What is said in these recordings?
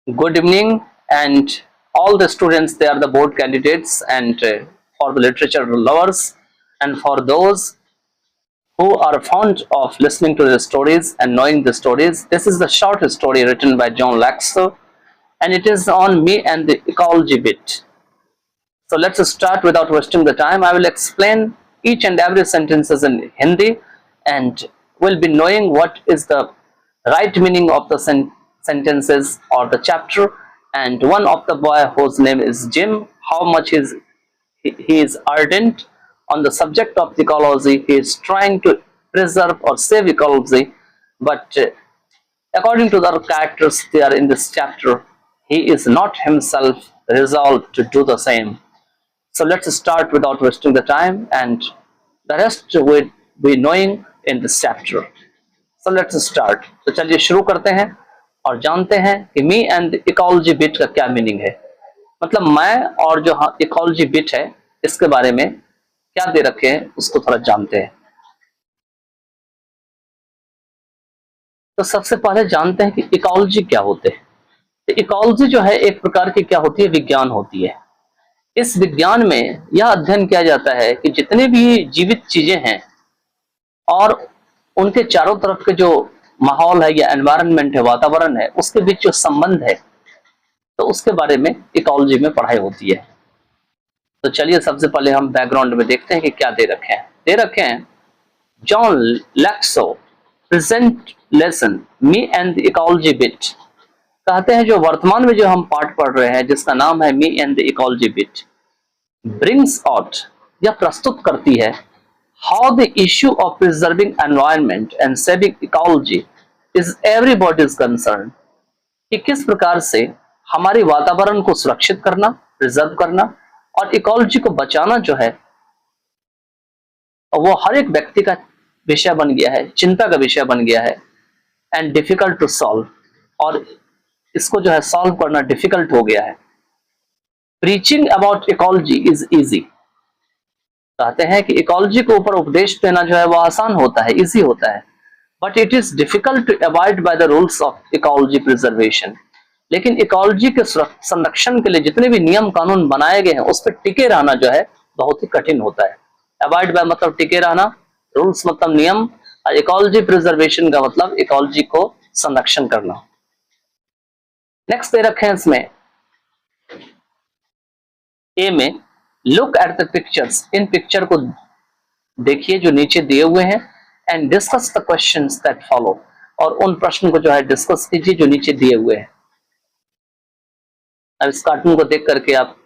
Good evening, and all the students. They are the board candidates, and for the literature lovers, and for those who are fond of listening to the stories and knowing the stories. This is the short story written by John Laxo, and it is on me and the ecology bit. So let's start without wasting the time. I will explain each and every sentences in Hindi, and we'll be knowing what is the right meaning of the sentences or the chapter. And one of the boy whose name is Jim, how much he is ardent on the subject of ecology. He is trying to preserve or save ecology, but according to the characters there in this chapter, he is not himself resolved to do the same. So let's start without wasting the time, and the rest will be knowing in this chapter. So let's start. तो चलिए शुरू करते हैं और जानते हैं कि me and ecology bit का क्या मीनिंग है। मतलब मैं और जो इकोलॉजी बिट है इसके बारे में क्या दे रखे हैं उसको थोड़ा जानते हैं। तो सबसे पहले जानते हैं कि इकोलॉजी क्या होते हैं। तो इकोलॉजी जो है एक प्रकार की क्या होती है, विज्ञान होती है। इस विज्ञान में यह अध्ययन किया जाता है कि जितने भी जीवित चीजें हैं और उनके चारों तरफ के जो माहौल है या एनवायरनमेंट है, वातावरण है, उसके बीच जो संबंध है, तो उसके बारे में इकोलॉजी में पढ़ाई होती है। तो चलिए सबसे पहले हम बैकग्राउंड में देखते हैं कि क्या दे रखे हैं John Laxo present lesson me and the ecology bit. कहते हैं जो वर्तमान में जो हम पाठ पढ़ रहे हैं जिसका नाम है मी and the ecology bit brings out, यह प्रस्तुत करती है how the issue of preserving environment and saving ecology is everybody's concern, कि किस प्रकार से हमारे वातावरण को सुरक्षित करना, प्रिजर्व करना और इकोलॉजी को बचाना जो है वो हर एक व्यक्ति का विषय बन गया है, चिंता का विषय बन गया है। एंड डिफिकल्ट टू सॉल्व, और इसको जो है सॉल्व करना डिफिकल्ट हो गया है। Preaching about ecology is easy, कहते हैं कि इकोलॉजी के ऊपर उपदेश देना जो है वो आसान होता है, इजी होता है। But it is difficult to avoid by the rules of ecology preservation, लेकिन इकोलॉजी के संरक्षण के लिए जितने भी नियम कानून बनाए गए हैं उस पर टिके रहना जो है बहुत ही कठिन होता है। अवॉइड बाय मतलब टिके रहना, रूल्स मतलब नियम, और इकोलॉजी प्रिजर्वेशन का मतलब इकोलॉजी को संरक्षण करना। नेक्स्ट दे रखे हैं इसमें ए में, look at the pictures, in picture को देखिए जो नीचे दिए हुए हैं, and discuss the questions that follow, और उन प्रश्न को जो है डिस्कस कीजिए जो नीचे दिए हुए हैं। अब इस कार्टून को देख करके आप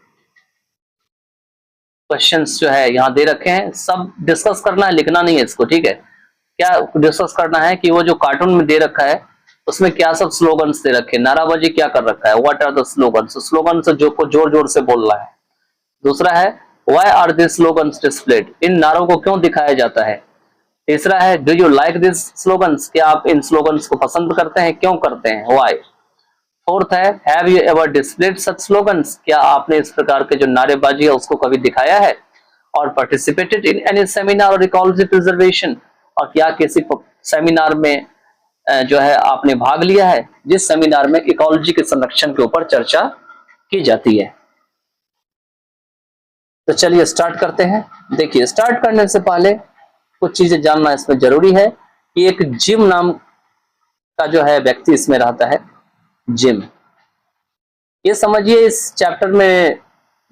क्वेश्चंस जो है यहाँ दे रखे हैं, सब डिस्कस करना है, लिखना नहीं है इसको, ठीक है। क्या डिस्कस करना है कि वो जो कार्टून में दे रखा है उसमें क्या सब स्लोगन्स दे रखे हैं, नाराबाजी क्या कर रखा है, what are the slogans, slogan से जो को जोर जोर से बोल रहा है। दूसरा है why are this slogans displayed, इन नारों को क्यों दिखाया जाता है। तीसरा है do you like this slogans, क्या आप इन स्लोगन्स को पसंद करते हैं, क्यों करते हैं, व्हाई। फोर्थ है have you ever displayed such slogans, क्या आपने इस प्रकार के जो नारेबाजी है उसको कभी दिखाया है। और पार्टिसिपेटेड इन एनी सेमिनार और इकोलॉजी प्रिजर्वेशन, और क्या किसी सेमिनार में जो है आपने भाग लिया है जिस सेमिनार में इकोलॉजी के संरक्षण के ऊपर चर्चा की जाती है। तो चलिए स्टार्ट करते हैं। देखिए स्टार्ट करने से पहले कुछ चीजें जानना इसमें जरूरी है कि एक जिम नाम का जो है व्यक्ति इसमें रहता है, जिम। ये समझिए इस चैप्टर में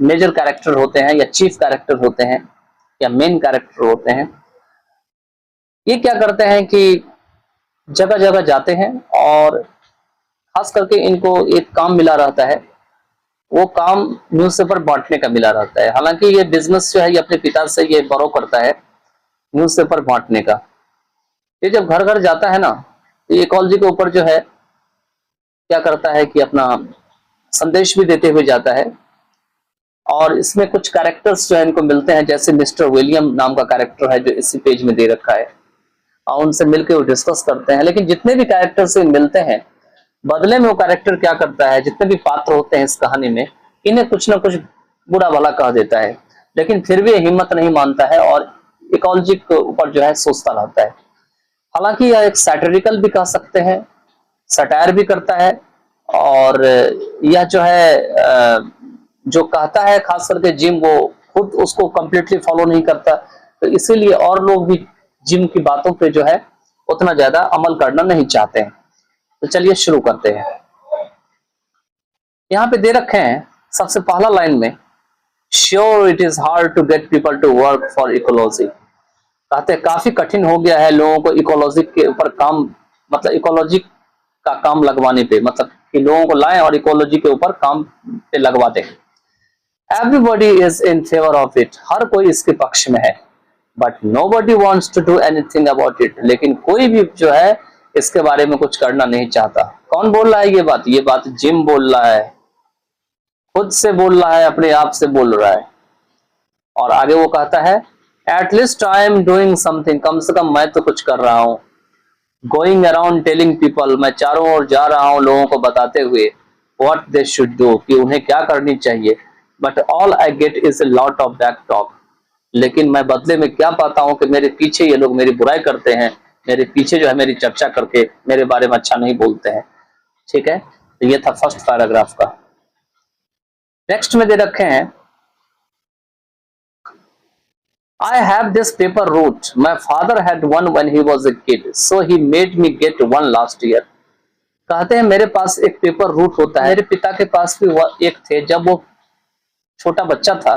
मेजर कैरेक्टर होते हैं या चीफ कैरेक्टर होते हैं या मेन कैरेक्टर होते हैं। ये क्या करते हैं कि जगह जगह जाते हैं और खास करके इनको एक काम मिला रहता है, वो काम न्यूज़पेपर बांटने का मिला रहता है। हालांकि ये बिजनेस जो है ये अपने पिता से ये बोरो करता है न्यूज़पेपर बांटने का। ये जब घर घर जाता है ना तो इकोलॉजी के ऊपर जो है क्या करता है कि अपना संदेश भी देते हुए जाता है। और इसमें कुछ कैरेक्टर्स जो है इनको मिलते हैं, जैसे मिस्टर विलियम नाम का कैरेक्टर है जो इसी पेज में दे रखा है, और उनसे मिलकर वो डिस्कस करते हैं। लेकिन जितने भी कैरेक्टर से मिलते हैं बदले में वो कैरेक्टर क्या करता है, जितने भी पात्र होते हैं इस कहानी में इन्हें कुछ ना कुछ बुरा भला कह देता है, लेकिन फिर भी हिम्मत नहीं मानता है और इकोलॉजी के ऊपर जो है सोचता रहता है। हालांकि यह एक सैटिरिकल भी कह सकते हैं, सटायर भी करता है, और यह जो है जो कहता है खास करके जिम, वो खुद उसको कंप्लीटली फॉलो नहीं करता, तो इसीलिए और लोग भी जिम की बातों पे जो है उतना ज्यादा अमल करना नहीं चाहते हैं। तो चलिए शुरू करते हैं। यहाँ पे दे रखे हैं सबसे पहला लाइन में, sure it is hard to get people to work for ecology. कहते हैं काफी कठिन हो गया है लोगों को इकोलॉजी के ऊपर काम, मतलब इकोलॉजी का काम लगवाने पे, मतलब कि लोगों को लाएं और इकोलॉजी के ऊपर काम पे लगवा दें। Everybody is in favour of it, हर कोई इसके पक्ष में है। But nobody wants to do anything about it, लेकिन कोई भी जो है इसके बारे में कुछ करना नहीं चाहता। कौन बोल रहा है ये बात? ये बात जिम बोल रहा है, खुद से बोल रहा है, अपने आप से बोल रहा है। और आगे वो कहता है, at least I am doing something, कम से कम मैं तो कुछ कर रहा हूँ। गोइंग अराउंड टेलिंग पीपल, मैं चारों ओर जा रहा हूँ लोगों को बताते हुए व्हाट दे शुड डू, कि उन्हें क्या करनी चाहिए। But all I get is a lot of back talk, लेकिन मैं बदले में क्या पाता हूँ कि मेरे पीछे ये लोग मेरी बुराई करते हैं, मेरे पीछे जो है मेरी चर्चा करके मेरे बारे में अच्छा नहीं बोलते हैं। ठीक है, तो ये था फर्स्ट पैराग्राफ का। नेक्स्ट में दे रखे हैं, I have this paper route. My father had one when he was a kid, so he made me get one last year. कहते हैं मेरे पास एक पेपर रूट होता है, मेरे पिता के पास भी एक थे जब वो छोटा बच्चा था।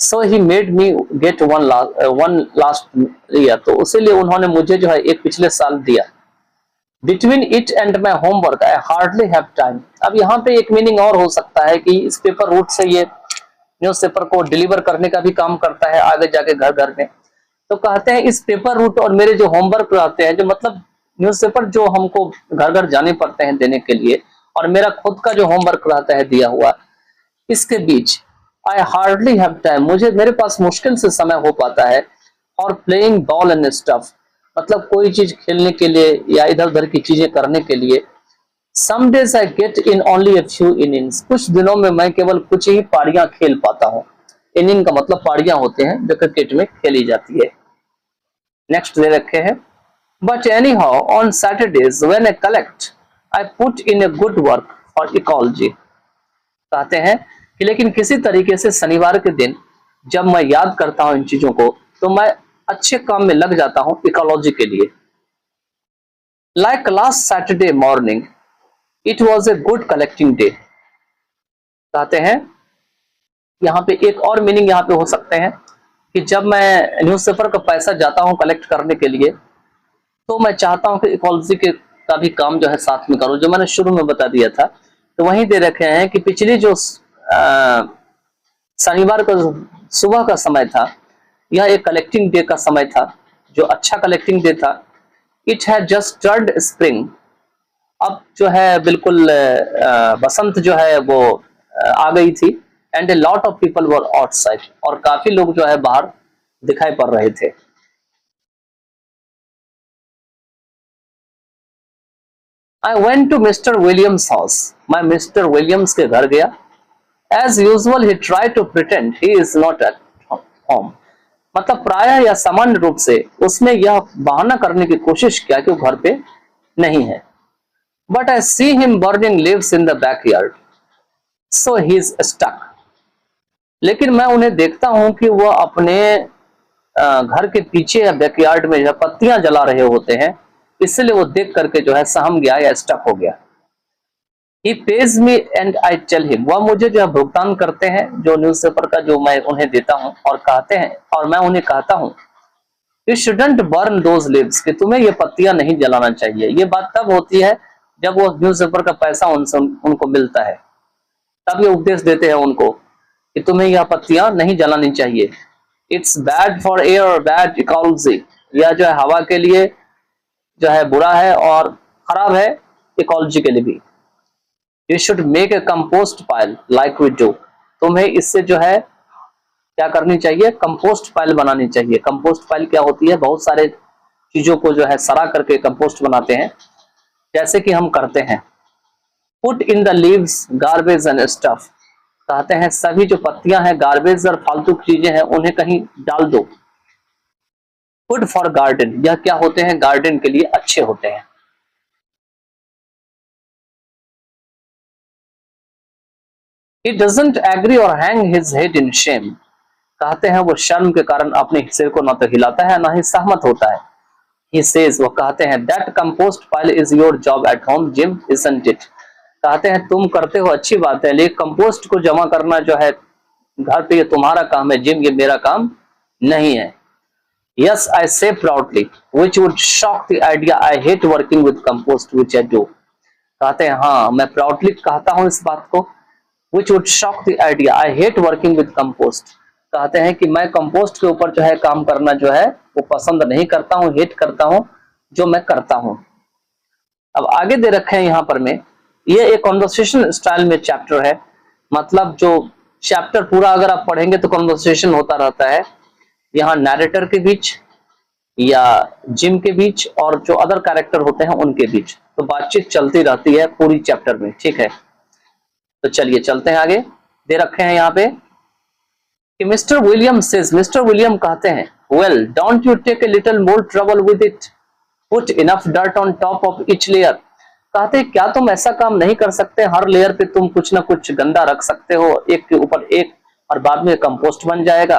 So he made me get one last year, तो उसीलिए उन्होंने मुझे जो है एक पिछले साल दिया। Between it and my homework, I hardly have time. अब यहाँ पे एक मीनिंग और हो सकता है कि इस पेपर रूट से ये न्यूज़पेपर को डिलीवर करने का भी काम करता है आगे जाके घर घर में। तो कहते हैं इस पेपर रूट और मेरे जो होमवर्क रहते हैं, जो मतलब न्यूज़पेपर जो हमको घर घर जाने पड़ते हैं देने के लिए, और मेरा खुद का जो होमवर्क रहता है दिया हुआ, इसके बीच आई हार्डली हैव टाइम, मुझे मेरे पास मुश्किल से समय हो पाता है। और प्लेइंग बॉल एंड स्टफ, मतलब कोई चीज खेलने के लिए या इधर उधर की चीजें करने के लिए। Some days I get in only a few innings, कुछ दिनों में मैं केवल कुछ ही पारियां खेल पाता हूँ। इनिंग का मतलब पारियां होते हैं जो क्रिकेट में खेली जाती है। नेक्स्ट दे रखे हैं, but any how on Saturdays when I collect I put in a good work for ecology. कहते हैं कि लेकिन किसी तरीके से शनिवार के दिन जब मैं याद करता हूँ इन चीजों को, तो मैं अच्छे काम में लग जाता हूँ इकोलॉजी के लिए। Like last Saturday morning it was a good collecting day. कहते हैं यहाँ पे एक और मीनिंग यहाँ पे हो सकते हैं कि जब मैं न्यूज़पेपर का पैसा जाता हूँ कलेक्ट करने के लिए, तो मैं चाहता हूँ कि इकोलॉजी के का भी काम जो है साथ में करूँ, जो मैंने शुरू में बता दिया था। तो वहीं दे रखे हैं कि पिछली जो शनिवार का सुबह का समय था, यह एक कलेक्टिंग डे का समय था, जो अच्छा कलेक्टिंग डे था। It had just turned spring, अब जो है बिल्कुल बसंत जो है वो आ गई थी। And a lot of people were outside, और काफी लोग जो है बाहर दिखाई पड़ रहे थे। I went to Mister Williams house, मैं मिस्टर विलियम्स के घर गया। As usual he try to pretend he is not at home, मतलब प्रायः या सामान्य रूप से उसने यह बहाना करने की कोशिश किया कि वो घर पे नहीं है। But I see him burning leaves in the backyard, so he's stuck. लेकिन मैं उन्हें देखता हूं कि वह अपने घर के पीछे या बैकयार्ड में पत्तियां जला रहे होते हैं, इसलिए वो देख करके जो है सहम गया या स्टक हो गया। He pays me and I tell him, वह मुझे जो है भुगतान करते हैं जो न्यूज़पेपर का जो मैं उन्हें देता हूं, और कहते हैं, और मैं उन्हें कहता हूं, You shouldn't burn those leaves, कि तुम्हें ये पत्तियां नहीं जलाना चाहिए। ये बात तब होती है जब वो न्यूज़पेपर का पैसा उनको मिलता है, तब ये उपदेश देते हैं उनको कि तुम्हें यह पत्तियां नहीं जलानी चाहिए। It's bad for air, bad ecology, यह जो है हवा के लिए जो है बुरा है और खराब है इकोलॉजी के लिए भी। You should make a compost pile like we do, तुम्हें इससे जो है क्या करनी चाहिए, कंपोस्ट पाइल बनानी चाहिए। कंपोस्ट पाइल क्या होती है, बहुत सारे चीजों को जो है सड़ा करके कंपोस्ट बनाते हैं, जैसे कि हम करते हैं। Put in the leaves garbage and stuff, कहते हैं सभी जो पत्तियां हैं, गार्बेज और फालतू चीजें हैं, उन्हें कहीं डाल दो। गुड फॉर गार्डन, यह क्या होते हैं, गार्डन के लिए अच्छे होते हैं। He doesn't agree or hang his head in shame. कहते हैं वो शर्म के कारण अपने सिर को न तो हिलाता है ना ही सहमत होता है. He says, वो कहते हैं, that compost pile is your job at home, Jim, isn't it? कहते हैं तुम करते हो अच्छी बात है, लेकिन कंपोस्ट को जमा करना जो है घर पे ये तुम्हारा काम है, जिम, ये मेरा काम नहीं है. Yes, I say proudly, which would shock the idea. I hate working with compost, which I do. कहते हैं हाँ, मैं proudly कहता हूँ इस बात को. Which would shock the idea. I hate working with compost. कहते हैं कि मैं कंपोस्ट के ऊपर जो है काम करना जो है वो पसंद नहीं करता हूँ, हेट करता हूँ जो मैं करता हूँ. अब आगे दे रखे हैं यहाँ पर में, ये एक कॉन्वर्सेशन स्टाइल में चैप्टर है. मतलब जो चैप्टर पूरा अगर आप पढ़ेंगे तो कॉन्वर्सेशन होता रहता है यहाँ नैरेटर के बीच या जिम के बीच और जो अदर कैरेक्टर होते हैं उनके बीच. तो बातचीत चलती रहती है पूरी चैप्टर में. ठीक है, तो चलिए चलते हैं आगे. दे रखे हैं यहाँ पे कि Mister William says, Mister William कहते हैं, well don't you take a little more trouble with it, put enough dirt on top of each layer. कहते हैं क्या तुम ऐसा काम नहीं कर सकते, हर लेयर पे तुम कुछ ना कुछ गंदा रख सकते हो, एक के ऊपर एक, और बाद में कंपोस्ट बन जाएगा.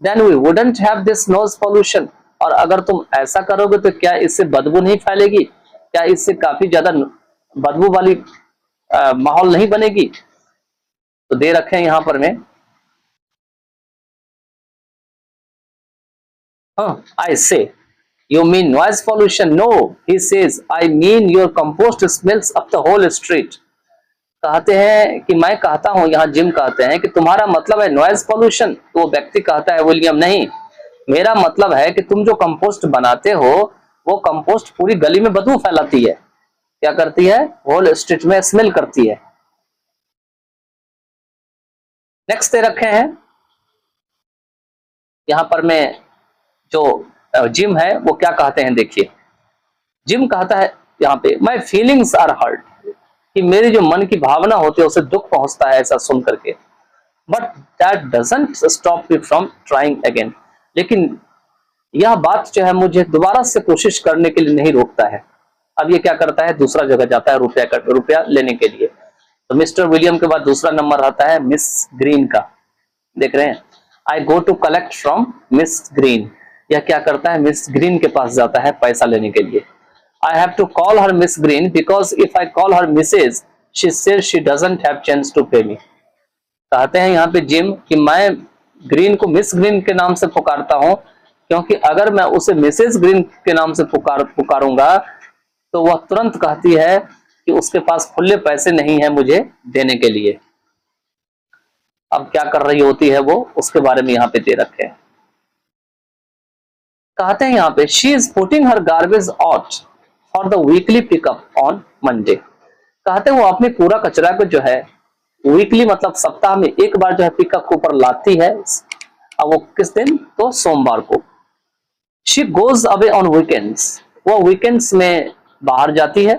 Then we wouldn't have this noise pollution. और अगर तुम ऐसा करोगे तो क्या इससे बदबू नहीं फैलेगी, क्या इससे काफी ज्यादा बदबू वाली माहौल नहीं बनेगी. तो दे रखे हैं यहाँ पर में, I say, you mean noise pollution? No, he says, I mean your compost smells up the whole street. कहते हैं कि मैं कहता हूं, यहाँ जिम कहते हैं कि तुम्हारा मतलब है नॉइज पोल्यूशन. तो वो व्यक्ति कहता है विलियम, नहीं, मेरा मतलब है कि तुम जो कंपोस्ट बनाते हो वो कंपोस्ट पूरी गली में बदबू फैलाती है. क्या करती है, होल स्ट्रीट में स्मेल करती है. नेक्स्ट दे रखे हैं यहाँ पर में जो जिम है वो क्या कहते हैं, देखिए. जिम कहता है यहाँ पे, माई फीलिंग्स आर हर्ट, कि मेरी जो मन की भावना होती है उसे दुख पहुंचता है ऐसा सुन करके. But that doesn't stop me from trying again. लेकिन यह बात जो है मुझे दोबारा से कोशिश करने के लिए नहीं रोकता है. अब ये क्या करता है, दूसरा जगह जाता है रुपया लेने के लिए. तो मिस्टर विलियम के बाद दूसरा नंबर आता है मिस ग्रीन का. देख रहे हैं, I go to collect from Miss Green. यह क्या करता है, मिस ग्रीन के पास जाता है पैसा लेने के लिए. I have to call her Miss Green because if I call her Mrs. she says she doesn't have chance to pay me. कहते हैं यहाँ पे जिम कि मैं ग्रीन को मिस ग्रीन के नाम से पुकारता हूँ क्योंकि अगर मैं उसे मिसेस ग्रीन के नाम से पुकारूंगा तो वह तुरंत कहती है कि उसके पास खुले पैसे नहीं है मुझे देने के लिए. अब क्या कर रही होती है वो, उसके बारे में यहाँ पे दे रखे हैं. कहते हैं यहाँ पे, she is putting her garbage out for the weekly pickup on Monday. कहते हैं वो अपने कूड़ा कचरा को जो है वीकली मतलब सप्ताह में एक बार जो है पिकअप के ऊपर लाती है. अब वो किस दिन, तो सोमवार को. She goes away on weekends. वो वीकेंड्स में बाहर जाती है.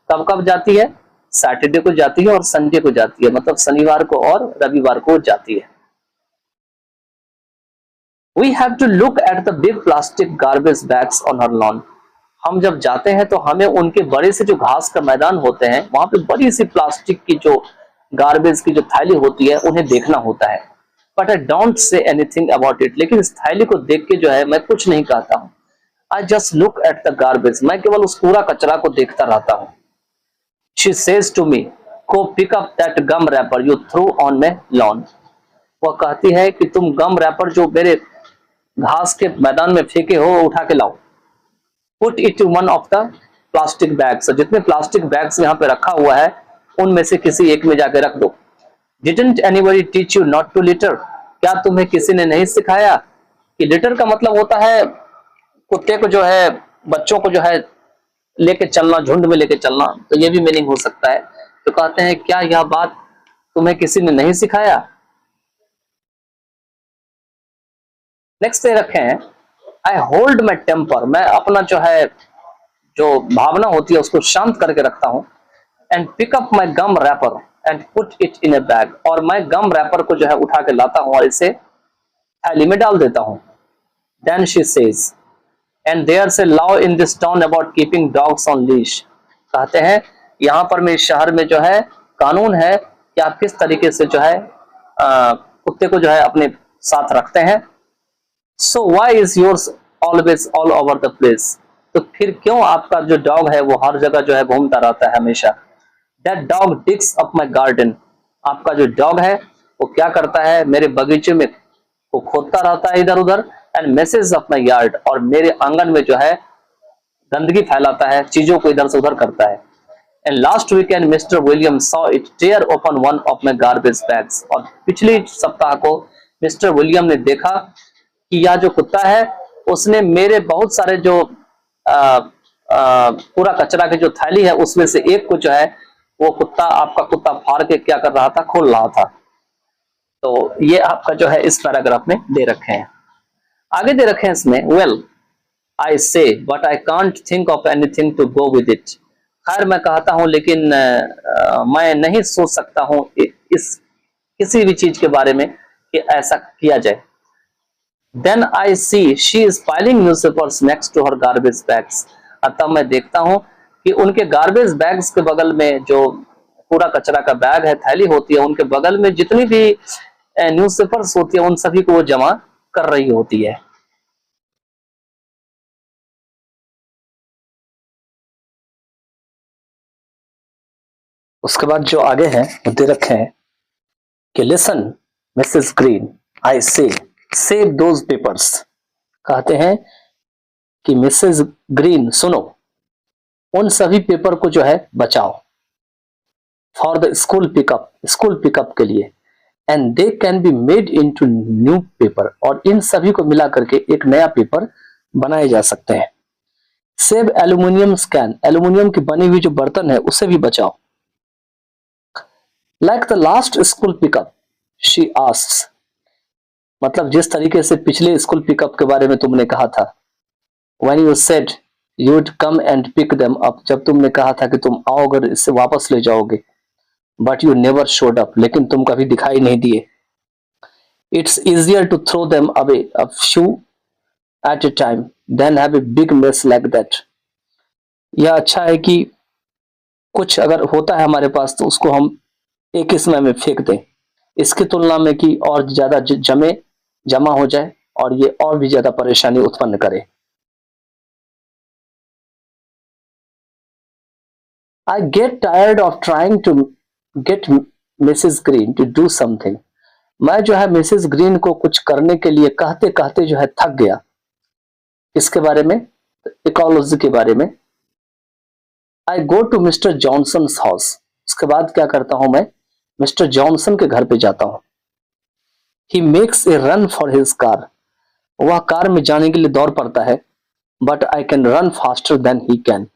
कब कब जाती है, सैटरडे को जाती है और संडे को जाती है, मतलब शनिवार को और रविवार को जाती है. We have to look at the big plastic garbage bags on her lawn. हम जब जाते हैं तो हमें उनके बड़े से जो घास का मैदान होते हैं वहां पे बड़ी सी प्लास्टिक की जो गार्बेज की जो थैली होती है उन्हें देखना होता है. But I don't say anything about it. लेकिन इस थैली को देख के जो है मैं कुछ नहीं कहता हूँ. I just look at the garbage. मैं केवल उस कूड़ा कचरा को देखता रहता हूँ. She says to me, go pick up that gum wrapper you threw on my lawn. वह कहती है कि तुम गम रैपर जो मेरे घास के मैदान में फेंके हो उठा के लाओ. Put it to one of the plastic bags. जितने प्लास्टिक बैग्स यहाँ पे रखा हुआ है उनमें से किसी एक में जाके रख दो. Didn't anybody teach you not to litter? क्या तुम्हें किसी ने नहीं सिखाया कि लिटर का मतलब होता है कुत्ते को जो है, बच्चों को जो है लेके चलना, झुंड में लेके चलना. तो ये भी मीनिंग हो सकता है. तो कहते हैं क्या यह बात तुम्हें किसी ने नहीं सिखाया. नेक्स्ट दे रखे हैं, आई होल्ड माई टेम्पर. मैं अपना जो है जो भावना होती है उसको शांत करके रखता हूँ. And pick up my gum wrapper and put it in a bag. और मैं गम रैपर को जो है उठा के लाता हूँ और इसे थैली में डाल देता हूँ. Then she says, and there's a law in this town about keeping dogs on leash. कहते हैं यहाँ पर मेरे शहर में जो है कानून है कि आप किस तरीके से जो है कुत्ते को जो है अपने साथ रखते हैं। So why is yours always all over the place, तो फिर क्यों आपका जो डॉग है वो हर जगह जो है घूमता रहता है हमेशा। That dog digs up my garden, आपका जो डॉग है वो क्या करता है, मेरे बगीचे में वो खोदता रहता है इधर उधर, and message up my yard, और मेरे आंगन में जो है गंदगी फैलाता है, चीजों को इधर से उधर करता है। And last weekend Mister William saw it tear open one of my garbage bags, और पिछले सप्ताह को मिस्टर विलियम ने देखा कि यह जो कुत्ता है उसने मेरे बहुत सारे जो पूरा कचरा की जो थैली है उसमें से एक को जो है वो कुत्ता, आपका कुत्ता फाड़ के क्या कर रहा था, खोल रहा था। तो ये आपका जो है इस पैराग्राफ में दे रखे हैं। आगे दे रखे हैं इसमें, well I say but I can't think of anything to go with it, खैर मैं कहता हूं लेकिन मैं नहीं सोच सकता हूं इस किसी भी चीज के बारे में कि ऐसा किया जाए। Then I see she is piling newspapers next to her garbage bags, तब मैं देखता हूं कि उनके गार्बेज बैग्स के बगल में जो पूरा कचरा का बैग है, थैली होती है, उनके बगल में जितनी भी न्यूज़पेपर्स होती है उन सभी को वो जमा कर रही होती है। उसके बाद जो आगे है वो दे रखे हैं कि लिसन मिसेस ग्रीन आई से सेव दोज पेपर्स, कहते हैं कि मिसेस ग्रीन सुनो, उन सभी पेपर को जो है बचाओ, फॉर द स्कूल पिकअप के लिए, and they can be made into new paper, और इन सभी को मिला करके एक नया पेपर बनाए जा सकते हैं। सेव एल्यूमिनियम कैन, एल्यूमिनियम की बनी हुई जो बर्तन है उसे भी बचाओ। Like the last school pickup she asks, मतलब जिस तरीके से पिछले स्कूल पिकअप के बारे में तुमने कहा था, when you said you would come and pick them up, जब तुमने कहा था कि तुम आओगे इससे वापस ले जाओगे, but you never showed up, लेकिन तुम कभी दिखाई नहीं दिए। It's easier to throw them away a few at a time than have a big mess like that, यह अच्छा है कि कुछ अगर होता है हमारे पास तो उसको हम एक ही समय में फेंक दें, इसकी तुलना में कि और ज्यादा जमा हो जाए और ये और भी ज्यादा परेशानी उत्पन्न करे। I get tired of trying to get Mrs. Green to do something, मैं जो है मिसेस ग्रीन को कुछ करने के लिए कहते कहते जो है थक गया। इसके बारे में, इकोलॉजी के बारे में। I go to mister Johnson house, उसके बाद क्या करता हूं मैं, मिस्टर जॉनसन के घर पे जाता हूं। He makes a run for his car, वह कार में जाने के लिए दौड़ पड़ता है, but I can run faster than he can,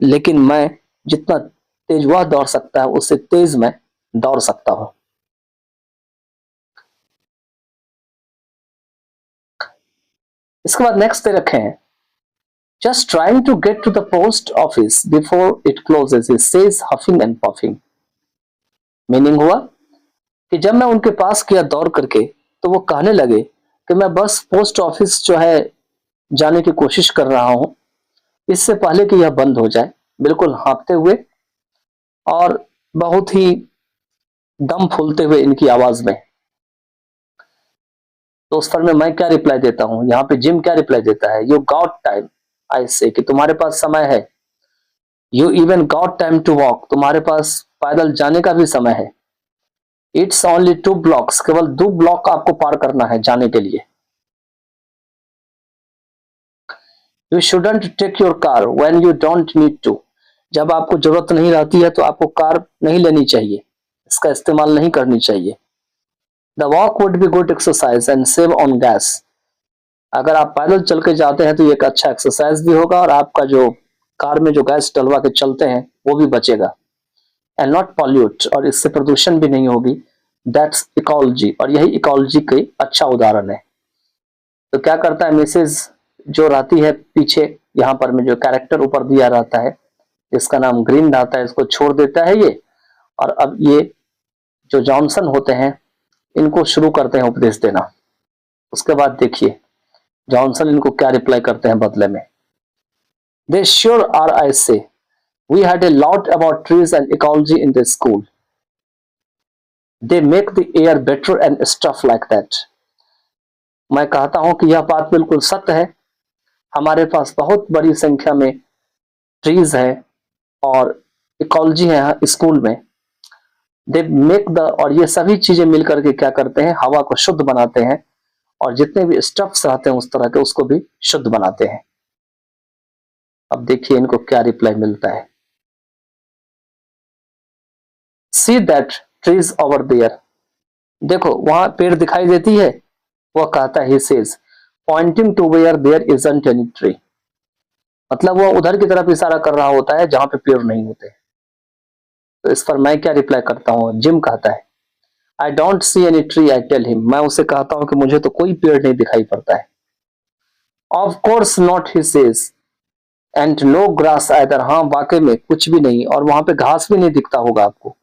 लेकिन मैं जितना तेज वह दौड़ सकता है उससे तेज मैं दौड़ सकता हूं। इसके बाद नेक्स्ट दे रखे हैं, just trying to get to the post office before it closes he says huffing and puffing, meaning हुआ कि जब मैं उनके पास किया दौड़ करके तो वो कहने लगे कि मैं बस पोस्ट ऑफिस जो है जाने की कोशिश कर रहा हूं इससे पहले कि यह बंद हो जाए, बिल्कुल हाँफते हुए और बहुत ही दम फूलते हुए इनकी आवाज में। तो उस पर में मैं क्या रिप्लाई देता हूं, यहाँ पे जिम क्या रिप्लाई देता है, यू गॉट टाइम आई से, कि तुम्हारे पास समय है। You even got time to walk, तुम्हारे पास पैदल जाने का भी समय है। इट्स ओनली 2 blocks, केवल 2 ब्लॉक आपको पार करना है जाने के लिए। You shouldn't take your car when you don't need to, जब आपको जरूरत नहीं रहती है तो आपको कार नहीं लेनी चाहिए, इसका इस्तेमाल नहीं करनी चाहिए। The walk would be good exercise and save on gas, अगर आप पैदल चल के जाते हैं तो एक अच्छा एक्सरसाइज भी होगा और आपका जो कार में जो गैस डलवा के चलते हैं वो भी बचेगा। एंड नॉट पॉल्यूट, और इससे प्रदूषण भी नहीं होगी। दैट्स इकोलॉजी, और यही इकोलॉजी का अच्छा उदाहरण है। तो क्या करता है मिसेज जो रहती है पीछे, यहाँ पर में जो कैरेक्टर ऊपर दिया रहता है जिसका नाम ग्रीन रहता है, इसको छोड़ देता है ये, और अब ये जो जॉनसन होते हैं इनको शुरू करते हैं उपदेश देना। उसके बाद देखिए जॉनसन इनको क्या रिप्लाई करते हैं बदले में, दे sure are I say we had a lot about trees and ecology in the school, they make the air better and stuff like that. मैं कहता हूं कि यह बात बिल्कुल सत्य है। हमारे पास बहुत बड़ी संख्या में ट्रीज है और इकोलॉजी है स्कूल में। दे मेक द, और ये सभी चीजें मिलकर के क्या करते हैं, हवा को शुद्ध बनाते हैं, और जितने भी स्टफ्स रहते हैं उस तरह के उसको भी शुद्ध बनाते हैं। अब देखिए इनको क्या रिप्लाई मिलता है। See that trees over there, देखो वहां पेड़ दिखाई देती है। वह कहता है, he says pointing to where there isn't any tree, मतलब वह उधर की तरफ इशारा कर रहा होता है जहां पे पेड़ नहीं होते। तो इस पर मैं क्या रिप्लाई करता हूं, जिम कहता है, I don't see any tree, I tell him, मैं उसे कहता हूं कि मुझे तो कोई पेड़ नहीं दिखाई पड़ता है। Of course not, he says, and no grass either, हाँ वाकई में कुछ भी नहीं, और वहां पे घास भी नहीं दिखता होगा आपको।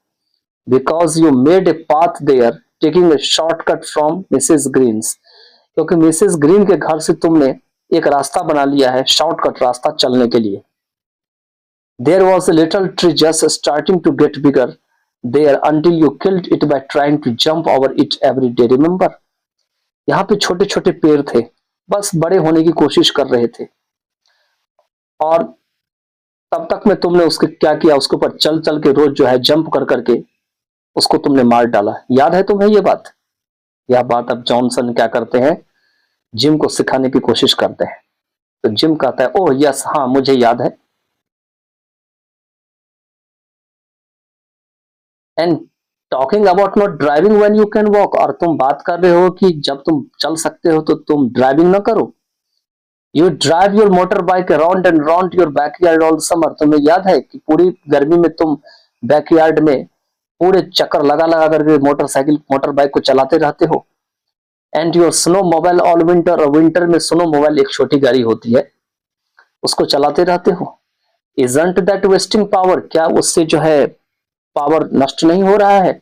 Because you made a path there taking a shortcut from Mrs Green's, क्योंकि मिसेस ग्रीन के घर से तुमने एक रास्ता बना लिया है, शॉर्टकट रास्ता चलने के लिए। There was a little tree just starting to get bigger there until you killed it by trying to jump over it every day, remember? यहाँ पे छोटे छोटे पेड़ थे, बस बड़े होने की कोशिश कर रहे थे, और तब तक में तुमने उसके क्या किया, उसके ऊपर चल चल के रोज जो है जंप कर करके उसको तुमने मार डाला। याद है तुम्हें ये बात? यह बात अब जॉनसन क्या करते हैं, जिम को सिखाने की कोशिश करते हैं। तो जिम कहता है, ओह यस, हाँ मुझे याद है। And talking about not driving when you can walk, और तुम बात कर रहे हो कि जब तुम चल सकते हो तो तुम ड्राइविंग ना करो। You drive your motor bike around and round your backyard all summer, तुम्हें याद है कि पूरी गर्मी में तुम बैकयार्ड में पूरे चक्कर लगा लगा करके मोटरसाइकिल मोटर बाइक को चलाते रहते हो। And your snow mobile all winter, और विंटर में स्नो मोबाइल एक छोटी गाड़ी होती है उसको चलाते रहते हो। इजंट दैट वेस्टिंग पावर, क्या उससे जो है पावर नष्ट नहीं हो रहा है?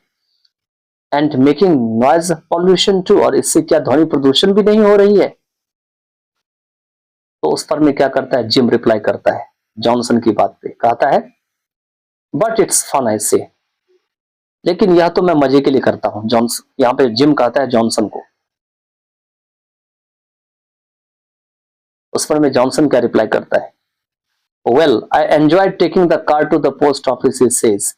And making noise pollution too, और इससे क्या ध्वनि प्रदूषण भी नहीं हो रही है? तो उस पर में क्या करता है, जिम रिप्लाई करता है जॉनसन की बात पे, कहता है, बट इट्स फन आई से, लेकिन यह तो मैं मजे के लिए करता हूं। जॉनसन यहाँ पे जिम कहता है जॉनसन को। उस पर में जॉनसन क्या रिप्लाई करता है, well I enjoy taking the car to the post office, he says,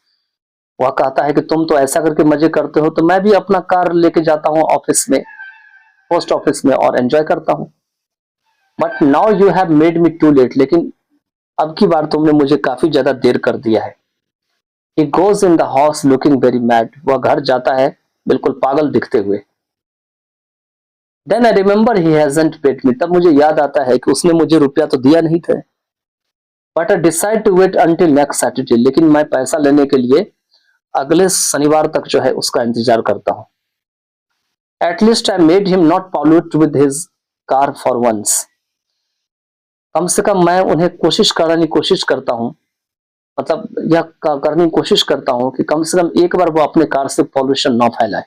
वह कहता है कि तुम तो ऐसा करके मजे करते हो, तो मैं भी अपना कार लेके जाता हूँ ऑफिस में, पोस्ट ऑफिस में, और एंजॉय करता हूँ। But now you have made me too late, लेकिन अब की बार तुमने मुझे काफी ज्यादा देर कर दिया है। He goes in the house looking very mad, वह घर जाता है बिल्कुल पागल दिखते हुए। Then I remember he hasn't paid me, तब मुझे याद आता है कि उसने मुझे रुपया तो दिया नहीं था। But I decide to wait until next Saturday, लेकिन मैं पैसा लेने के लिए अगले शनिवार तक जो है उसका इंतजार करता हूँ। At least I made him not pollute with his car for once, कम से कम मैं उन्हें कोशिश करने की कोशिश करता हूँ, मतलब यह करने की कोशिश करता हूँ कि कम से कम एक बार वो अपने कार से पॉल्यूशन ना फैलाए।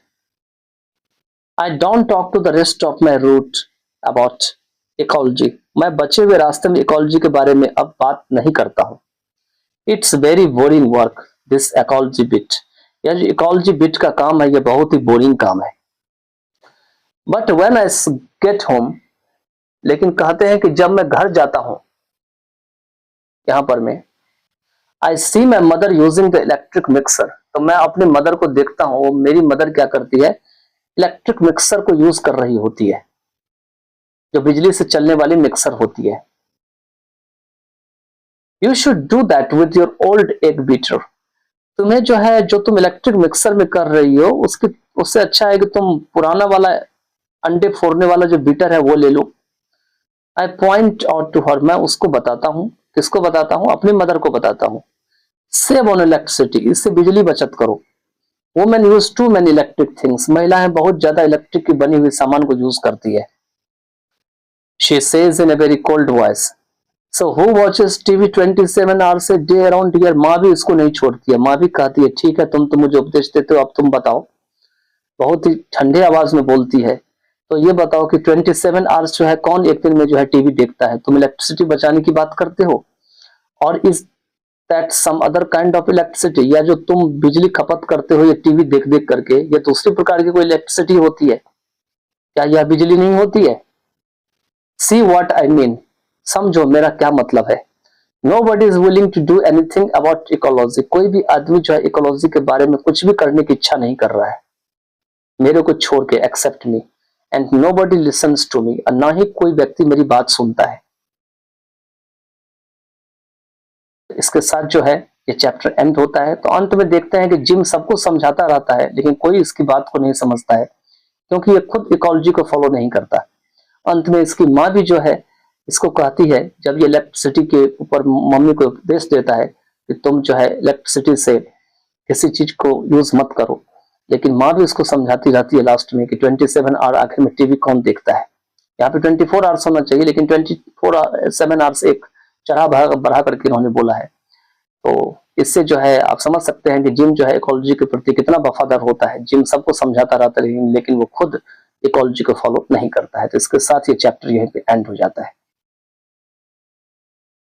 I don't talk to the rest of my route about ecology, मैं बचे हुए रास्ते में इकोलॉजी के बारे में अब बात नहीं करता हूँ। It's very boring work this ecology bit, यह जो इकोलॉजी बिट का काम है यह बहुत ही बोरिंग काम है। But when I get home, लेकिन कहते हैं कि जब मैं घर जाता हूं, यहां पर मैं I see my mother using the electric mixer, तो मैं अपनी मदर को देखता हूं, वो मेरी मदर क्या करती है, इलेक्ट्रिक मिक्सर को यूज कर रही होती है, जो बिजली से चलने वाली मिक्सर होती है। You should do that with your old egg beater, तुम्हें जो है जो तुम इलेक्ट्रिक मिक्सर में कर रही हो उसकी उससे अच्छा है कि तुम पुराना वाला अंडे फोड़ने वाला जो बीटर है वो ले लो। I point out to her, मैं उसको बताता हूँ, किसको बताता हूँ, अपनी मदर को बताता हूँ। सेव ऑन इलेक्ट्रिसिटी, इससे बिजली बचत करो। Women use too many electric things, महिलाएं बहुत ज्यादा इलेक्ट्रिक की बनी हुई सामान को यूज करती है। She says in a very cold voice, so who watches TV 27 hours a day around here, माँ भी इसको नहीं छोड़ती है, माँ भी कहती है ठीक है तुम तो मुझे उपदेश देते हो, अब तुम बताओ। बहुत ही ठंडे आवाज में बोलती है, तो ये बताओ कि 27 आवर्स जो है कौन एक दिन में जो है टीवी देखता है, तुम इलेक्ट्रिसिटी बचाने की बात करते हो। और इस that some other kind of electricity, या जो तुम बिजली खपत करते हो ये टीवी देख देख करके, ये दूसरी प्रकार की कोई इलेक्ट्रिसिटी होती है क्या? यह बिजली नहीं होती है? See what I mean, समझो मेरा क्या मतलब है। Nobody is willing to do anything about ecology, कोई भी आदमी जो है इकोलॉजी के बारे में कुछ भी करने की इच्छा नहीं कर रहा है मेरे को छोड़ के, except me, and nobody listens to me, और ना ही कोई व्यक्ति मेरी बात सुनता है। इसके साथ जो है ये चैप्टर एंड होता है। तो अंत में देखते हैं कि जिम सबको समझाता रहता है लेकिन कोई इसकी बात को नहीं समझता है क्योंकि ये खुद इकोलॉजी को फॉलो नहीं करता। अंत में इसकी माँ भी जो है इसको कहती है, जब ये इलेक्ट्रिसिटी के ऊपर मम्मी को उपदेश देता है कि तुम जो है इलेक्ट्रिसिटी से किसी चीज को यूज मत करो, लेकिन माँ भी उसको समझाती रहती है लास्ट में कि 27 आवर आखिर में टीवी कौन देखता है। यहाँ पे 24 आवर्स होना चाहिए लेकिन 7 आवर्स एक चढ़ा बढ़ा करके इन्होंने बोला है। तो इससे जो है आप समझ सकते हैं कि जिम जो है इकोलॉजी के प्रति कितना वफादार होता है। जिम सबको समझाता रहता है लेकिन वो खुद इकोलॉजी को फॉलो नहीं करता है। तो इसके साथ ये चैप्टर यहीं पे एंड हो जाता है।